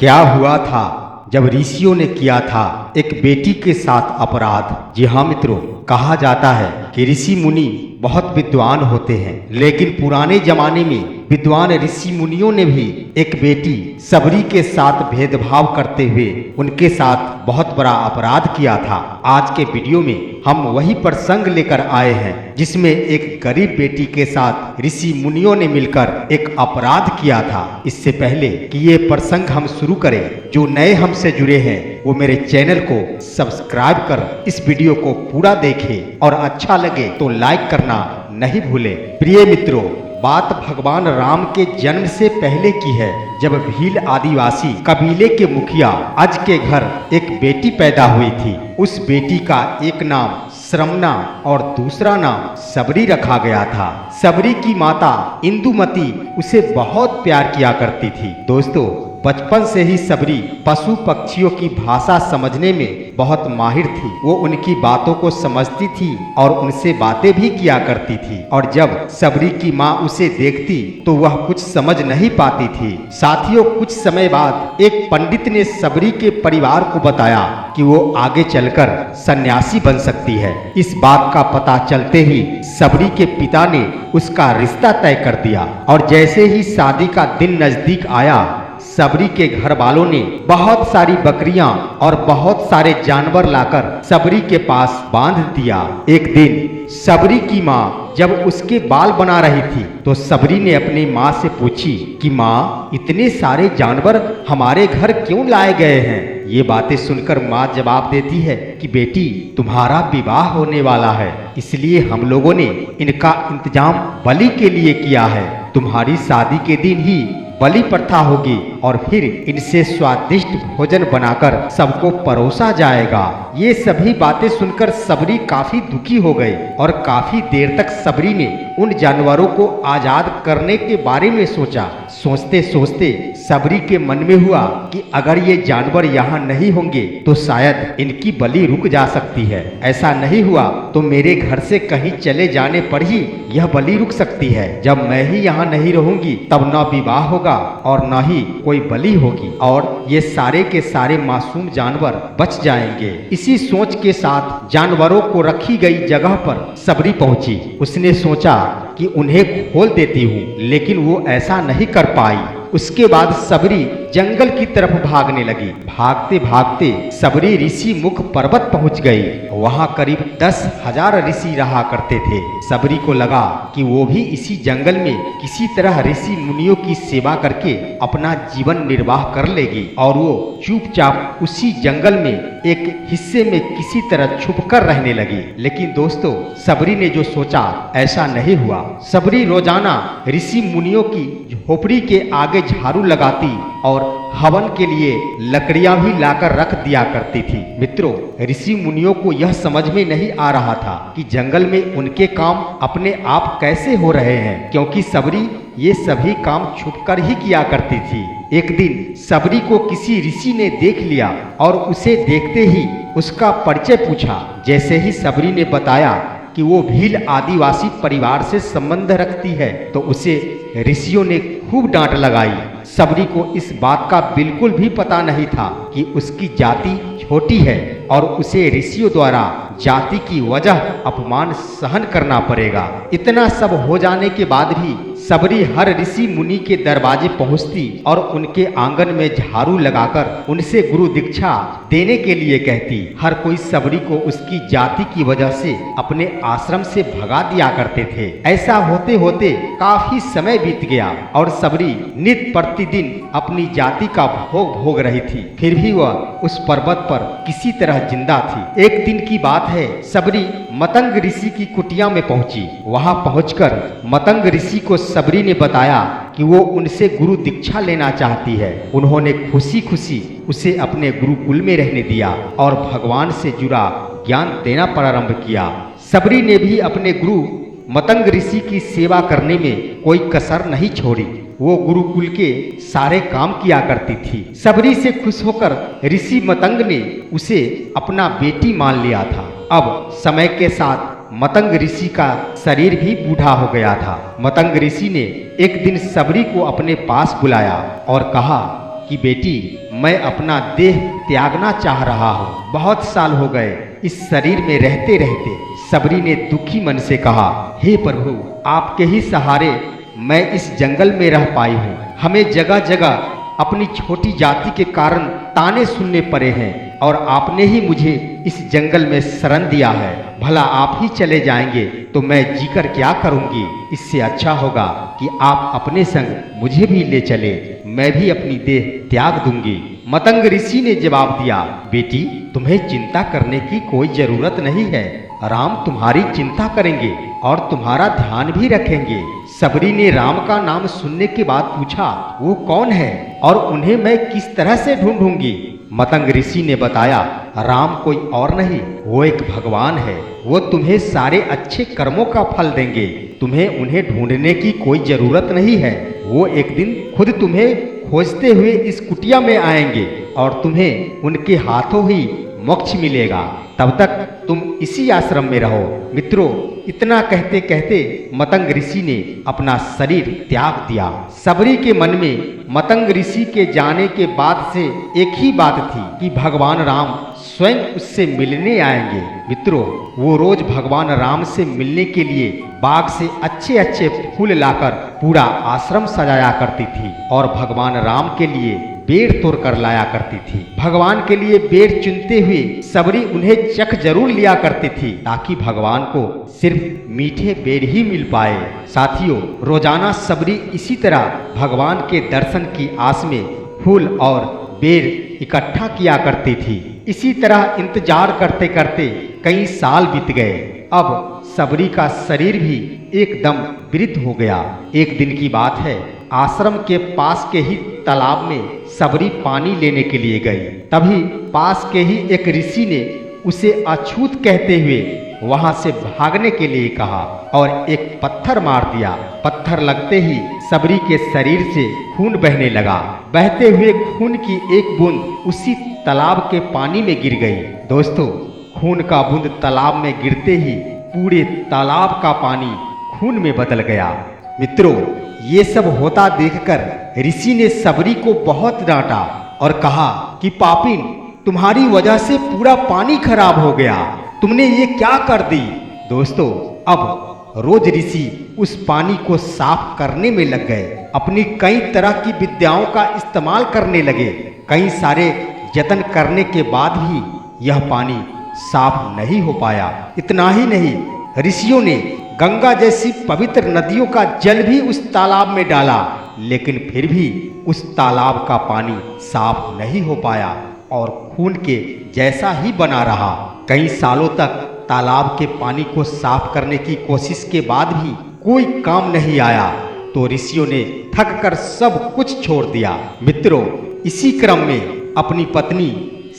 क्या हुआ था जब ऋषियों ने किया था एक बेटी के साथ अपराध। जी हाँ मित्रों, कहा जाता है कि ऋषि मुनि बहुत विद्वान होते हैं, लेकिन पुराने जमाने में विद्वान ऋषि मुनियों ने भी एक बेटी सबरी के साथ भेदभाव करते हुए उनके साथ बहुत बड़ा अपराध किया था। आज के वीडियो में हम वही प्रसंग लेकर आए हैं जिसमें एक गरीब बेटी के साथ ऋषि मुनियों ने मिलकर एक अपराध किया था। इससे पहले कि ये प्रसंग हम शुरू करें, जो नए हमसे जुड़े हैं वो मेरे चैनल को सब्सक्राइब कर इस वीडियो को पूरा देखें और अच्छा लगे तो लाइक करना नहीं भूलें। प्रिय मित्रों, बात भगवान राम के जन्म से पहले की है, जब भील आदिवासी कबीले के मुखिया अज के घर एक बेटी पैदा हुई थी। उस बेटी का एक नाम श्रमना और दूसरा नाम सबरी रखा गया था। सबरी की माता इंदुमती उसे बहुत प्यार किया करती थी। दोस्तों, बचपन से ही सबरी पशु पक्षियों की भाषा समझने में बहुत माहिर थी। वो उनकी बातों को समझती थी और उनसे बातें भी किया करती थी। और जब सबरी की माँ उसे देखती तो वह कुछ समझ नहीं पाती थी। साथियों, कुछ समय बाद एक पंडित ने सबरी के परिवार को बताया कि वो आगे चलकर सन्यासी बन सकती है। इस बात का पता चलते ही सबरी के पिता ने उसका रिश्ता तय कर दिया। और जैसे ही शादी का दिन नजदीक आया, सबरी के घर वालों ने बहुत सारी बकरियां और बहुत सारे जानवर लाकर सबरी के पास बांध दिया। एक दिन सबरी की माँ जब उसके बाल बना रही थी तो सबरी ने अपनी माँ से पूछी कि माँ, इतने सारे जानवर हमारे घर क्यों लाए गए हैं? ये बातें सुनकर माँ जवाब देती है कि बेटी, तुम्हारा विवाह होने वाला है, इसलिए हम लोगों ने इनका इंतजाम बलि के लिए किया है। तुम्हारी शादी के दिन ही बलि प्रथा होगी और फिर इनसे स्वादिष्ट भोजन बनाकर सबको परोसा जाएगा। ये सभी बातें सुनकर सबरी काफी दुखी हो गई और काफी देर तक सबरी ने उन जानवरों को आजाद करने के बारे में सोचा। सोचते सोचते सबरी के मन में हुआ कि अगर ये जानवर यहाँ नहीं होंगे तो शायद इनकी बलि रुक जा सकती है। ऐसा नहीं हुआ तो मेरे घर से कहीं चले जाने पर ही यह बलि रुक सकती है। जब मैं ही यहाँ नहीं रहूंगी तब न विवाह होगा और न ही कोई बलि होगी और ये सारे के सारे मासूम जानवर बच जाएंगे। इसी सोच के साथ जानवरों को रखी गई जगह पर सबरी पहुंची। उसने सोचा कि उन्हें खोल देती हूँ, लेकिन वो ऐसा नहीं कर पाई। उसके बाद सबरी जंगल की तरफ भागने लगी। भागते भागते सबरी ऋषि मुख पर्वत पहुंच गई। वहां करीब 10,000 ऋषि रहा करते थे। सबरी को लगा कि वो भी इसी जंगल में किसी तरह ऋषि मुनियों की सेवा करके अपना जीवन निर्वाह कर लेगी और वो चुपचाप उसी जंगल में एक हिस्से में किसी तरह छुपकर रहने लगी। लेकिन दोस्तों, सबरी ने जो सोचा ऐसा नहीं हुआ। सबरी रोजाना ऋषि मुनियों की झोपड़ी के आगे झाड़ू लगाती और हवन के लिए लकड़ियां भी लाकर रख दिया करती थी। मित्रों, ऋषि मुनियों को यह समझ में नहीं आ रहा था कि जंगल में उनके काम अपने आप कैसे हो रहे हैं, क्योंकि सबरी ये सभी काम छुपकर ही किया करती थी। एक दिन सबरी को किसी ऋषि ने देख लिया और उसे देखते ही उसका परिचय पूछा। जैसे ही सबरी ने बताया कि वो भील आदिवासी परिवार से संबंध रखती है तो उसे ऋषियों ने खूब डांट लगाई। सबरी को इस बात का बिल्कुल भी पता नहीं था कि उसकी जाति छोटी है और उसे ऋषियों द्वारा जाति की वजह अपमान सहन करना पड़ेगा। इतना सब हो जाने के बाद भी सबरी हर ऋषि मुनि के दरवाजे पहुंचती और उनके आंगन में झाड़ू लगाकर उनसे गुरु दीक्षा देने के लिए कहती। हर कोई सबरी को उसकी जाति की वजह से अपने आश्रम से भगा दिया करते थे। ऐसा होते होते काफी समय बीत गया और सबरी नित्य प्रतिदिन अपनी जाति का भोग भोग रही थी। फिर भी वह उस पर्वत पर किसी तरह जिंदा थी। एक दिन की बात है, सबरी मतंग ऋषि की कुटिया में पहुंची। वहां पहुंचकर मतंग ऋषि को सबरी ने बताया कि वो उनसे गुरु दीक्षा लेना चाहती है। उन्होंने खुशी खुशी उसे अपने गुरुकुल में रहने दिया और भगवान से जुड़ा ज्ञान देना प्रारंभ किया। सबरी ने भी अपने गुरु मतंग ऋषि की सेवा करने में कोई कसर नहीं छोड़ी। वो गुरुकुल के सारे काम किया करती थी। सबरी से खुश होकर ऋषि मतंग ने उसे अपना बेटी मान लिया था। अब समय के साथ मतंग ऋषि का शरीर भी बूढ़ा हो गया था। मतंग ऋषि ने एक दिन सबरी को अपने पास बुलाया और कहा कि बेटी, मैं अपना देह त्यागना चाह रहा हूँ। बहुत साल हो गए इस शरीर में रहते रहते। सबरी ने दुखी मन से कहा, हे प्रभु, आपके ही सहारे मैं इस जंगल में रह पाई हूँ। हमें जगह जगह अपनी छोटी जाति के कारण ताने सुनने पड़े हैं और आपने ही मुझे इस जंगल में शरण दिया है। भला आप ही चले जाएंगे तो मैं जीकर क्या करूंगी। इससे अच्छा होगा कि आप अपने संग मुझे भी ले चले, मैं भी अपनी देह त्याग दूंगी। मतंग ऋषि ने जवाब दिया, बेटी, तुम्हें चिंता करने की कोई जरूरत नहीं है। राम तुम्हारी चिंता करेंगे और तुम्हारा ध्यान भी रखेंगे। सबरी ने राम का नाम सुनने के बाद पूछा, वो कौन है और उन्हें मैं किस तरह से ढूंढूंगी। मतंग ऋषि ने बताया, राम कोई और नहीं, वो एक भगवान है। वो तुम्हें सारे अच्छे कर्मों का फल देंगे। तुम्हें उन्हें ढूंढने की कोई जरूरत नहीं है। वो एक दिन खुद तुम्हें खोजते हुए इस कुटिया में आएंगे और तुम्हें उनके हाथों ही मोक्ष मिलेगा। तब तक तुम इसी आश्रम में रहो। मित्रों, इतना कहते कहते मतंग ऋषि ने अपना शरीर त्याग दिया। सबरी के मन में मतंग ऋषि के जाने के बाद से एक ही बात थी कि भगवान राम स्वयं उससे मिलने आएंगे। मित्रों, वो रोज भगवान राम से मिलने के लिए बाग से अच्छे अच्छे फूल लाकर पूरा आश्रम सजाया करती थी और भगवान राम के लिए बेर तोड़ कर लाया करती थी। भगवान के लिए बेर चुनते हुए सबरी उन्हें चख जरूर लिया करती थी ताकि भगवान को सिर्फ मीठे बेर ही मिल पाए। साथियों, रोजाना सबरी इसी तरह भगवान के दर्शन की आस में फूल और बेर इकट्ठा किया करती थी। इसी तरह इंतजार करते करते कई साल बीत गए। अब सबरी का शरीर भी एकदम वृद्ध हो गया। एक दिन की बात है, आश्रम के पास के ही तालाब में सबरी पानी लेने के लिए गई। तभी पास के ही एक ऋषि ने उसे अछूत कहते हुए वहां से भागने के लिए कहा और एक पत्थर मार दिया। पत्थर लगते ही सबरी के शरीर से खून बहने लगा। बहते हुए खून की एक बूंद उसी तालाब के पानी में गिर गई। दोस्तों, खून का बूंद तालाब में गिरते ही पूरे तालाब का पानी खून में बदल गया। मित्रों, ये सब होता देखकर ऋषि ने सबरी को बहुत डांटा और कहा कि पापिन, तुम्हारी वजह से पूरा पानी खराब हो गया। तुमने ये क्या कर दी। दोस्तों, अब रोज ऋषि उस पानी को साफ करने में लग गए। अपनी कई तरह की विद्याओं का इस्तेमाल करने लगे। कई सारे यत्न करने के बाद भी यह पानी साफ नहीं हो पाया। इतना ही नहीं, ऋषियों ने गंगा जैसी पवित्र नदियों का जल भी उस तालाब में डाला, लेकिन फिर भी उस तालाब का पानी साफ नहीं हो पाया और खून के जैसा ही बना रहा। कई सालों तक तालाब के पानी को साफ करने की कोशिश के बाद भी कोई काम नहीं आया तो ऋषियों ने थक कर सब कुछ छोड़ दिया। मित्रों, इसी क्रम में अपनी पत्नी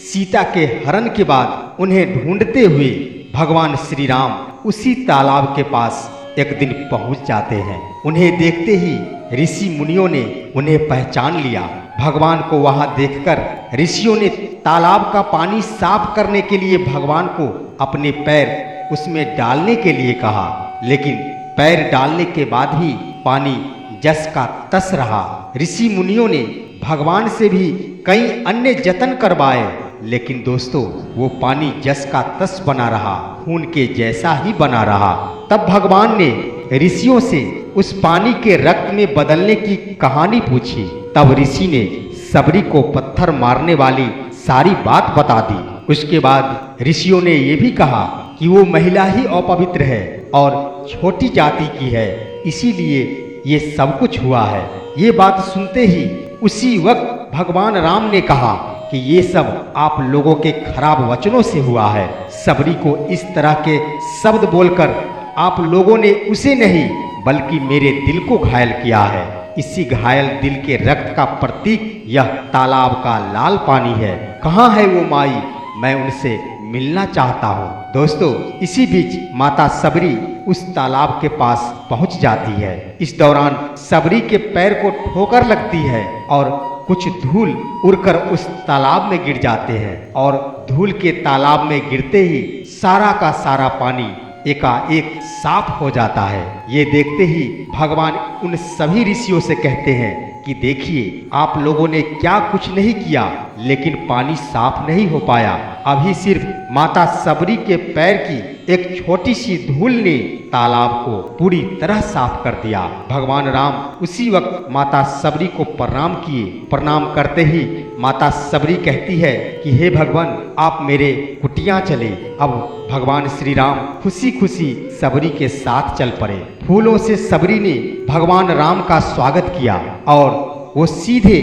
सीता के हरण के बाद उन्हें ढूंढते हुए भगवान श्री राम उसी तालाब के पास एक दिन पहुंच जाते हैं। उन्हें देखते ही ऋषि मुनियों ने उन्हें पहचान लिया। भगवान को वहां देखकर ऋषियों ने तालाब का पानी साफ करने के लिए भगवान को अपने पैर उसमें डालने के लिए कहा, लेकिन पैर डालने के बाद भी पानी जस का तस रहा। ऋषि मुनियों ने भगवान से भी कई अन्य जतन करवाए, लेकिन दोस्तों, वो पानी जस का तस बना रहा, खून के जैसा ही बना रहा। तब भगवान ने ऋषियों से उस पानी के रक्त में बदलने की कहानी पूछी। तब ऋषि ने सबरी को पत्थर मारने वाली सारी बात बता दी। उसके बाद ऋषियों ने ये भी कहा कि वो महिला ही अपवित्र है और छोटी जाति की है, इसीलिए ये सब कुछ हुआ है। ये बात सुनते ही उसी वक्त भगवान राम ने कहा कि ये सब आप लोगों के खराब वचनों से हुआ है। सबरी को इस तरह के शब्द बोलकर आप लोगों ने उसे नहीं बल्कि मेरे दिल को घायल किया है। इसी घायल दिल के रक्त का प्रतीक यह तालाब का लाल पानी है। कहाँ है वो माई, मैं उनसे मिलना चाहता हूँ। दोस्तों, इसी बीच माता सबरी उस तालाब के पास पहुँच जाती है। इस दौरान सबरी के पैर को ठोकर लगती है और कुछ धूल उड़कर उस तालाब में गिर जाते हैं और धूल के तालाब में गिरते ही सारा का सारा पानी एकाएक साफ हो जाता है। ये देखते ही भगवान उन सभी ऋषियों से कहते हैं कि देखिए आप लोगों ने क्या कुछ नहीं किया, लेकिन पानी साफ नहीं हो पाया। अभी सिर्फ माता सबरी के पैर की एक छोटी सी धूल ने तालाब को पूरी तरह साफ कर दिया। भगवान राम उसी वक्त माता सबरी को प्रणाम किए। प्रणाम करते ही माता सबरी कहती है कि हे भगवान, आप मेरे कुटिया चले। अब भगवान श्री राम खुशी खुशी सबरी के साथ चल पड़े। फूलों से सबरी ने भगवान राम का स्वागत किया और वो सीधे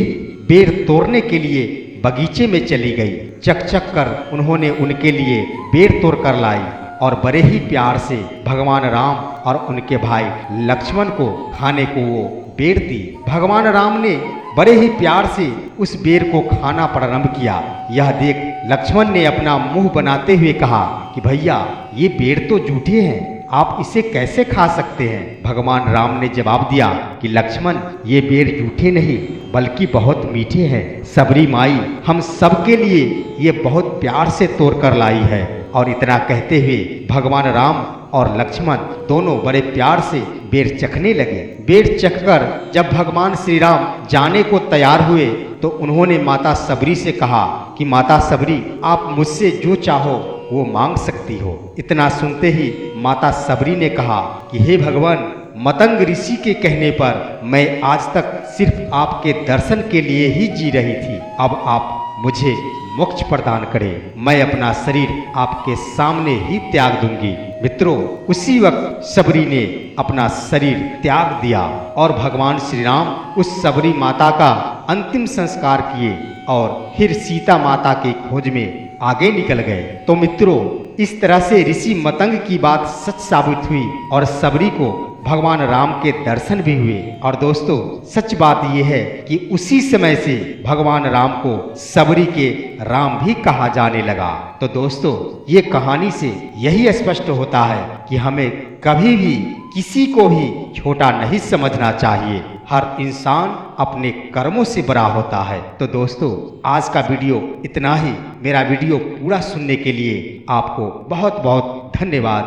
बेर तोड़ने के लिए बगीचे में चली गई। चक कर उन्होंने उनके लिए बेर तोड़ कर लाई और बड़े ही प्यार से भगवान राम और उनके भाई लक्ष्मण को खाने को वो बेर दी। भगवान राम ने बड़े ही प्यार से उस बेर को खाना प्रारंभ किया। यह देख लक्ष्मण ने अपना मुंह बनाते हुए कहा कि भैया, ये बेर तो जूठे हैं, आप इसे कैसे खा सकते हैं। भगवान राम ने जवाब दिया कि लक्ष्मण, ये बेर जूठे नहीं बल्कि बहुत मीठे हैं। सबरी माई हम सबके लिए ये बहुत प्यार से तोड़ कर लाई है। और इतना कहते हुए भगवान राम और लक्ष्मण दोनों बड़े प्यार से बेर चखने लगे। बेर चखकर जब भगवान श्री राम जाने को तैयार हुए तो उन्होंने माता सबरी से कहा कि माता सबरी, आप मुझसे जो चाहो वो मांग सकती हो। इतना सुनते ही माता सबरी ने कहा कि हे भगवान, मतंग ऋषि के कहने पर मैं आज तक सिर्फ आपके दर्शन के लिए ही जी रही थी। अब आप मुझे मोक्ष प्रदान करें। मैं अपना शरीर आपके सामने ही त्याग दूंगी। मित्रों, उसी वक्त सबरी ने अपना शरीर त्याग दिया और भगवान श्री राम उस सबरी माता का अंतिम संस्कार किए और फिर सीता माता की खोज में आगे निकल गए। तो मित्रों, इस तरह से ऋषि मतंग की बात सच साबित हुई और सबरी को भगवान राम के दर्शन भी हुए। और दोस्तों, सच बात यह है कि उसी समय से भगवान राम को सबरी के राम भी कहा जाने लगा। तो दोस्तों, ये कहानी से यही स्पष्ट होता है कि हमें कभी भी किसी को भी छोटा नहीं समझना चाहिए। हर इंसान अपने कर्मों से बड़ा होता है। तो दोस्तों, आज का वीडियो इतना ही। मेरा वीडियो पूरा सुनने के लिए आपको बहुत बहुत धन्यवाद।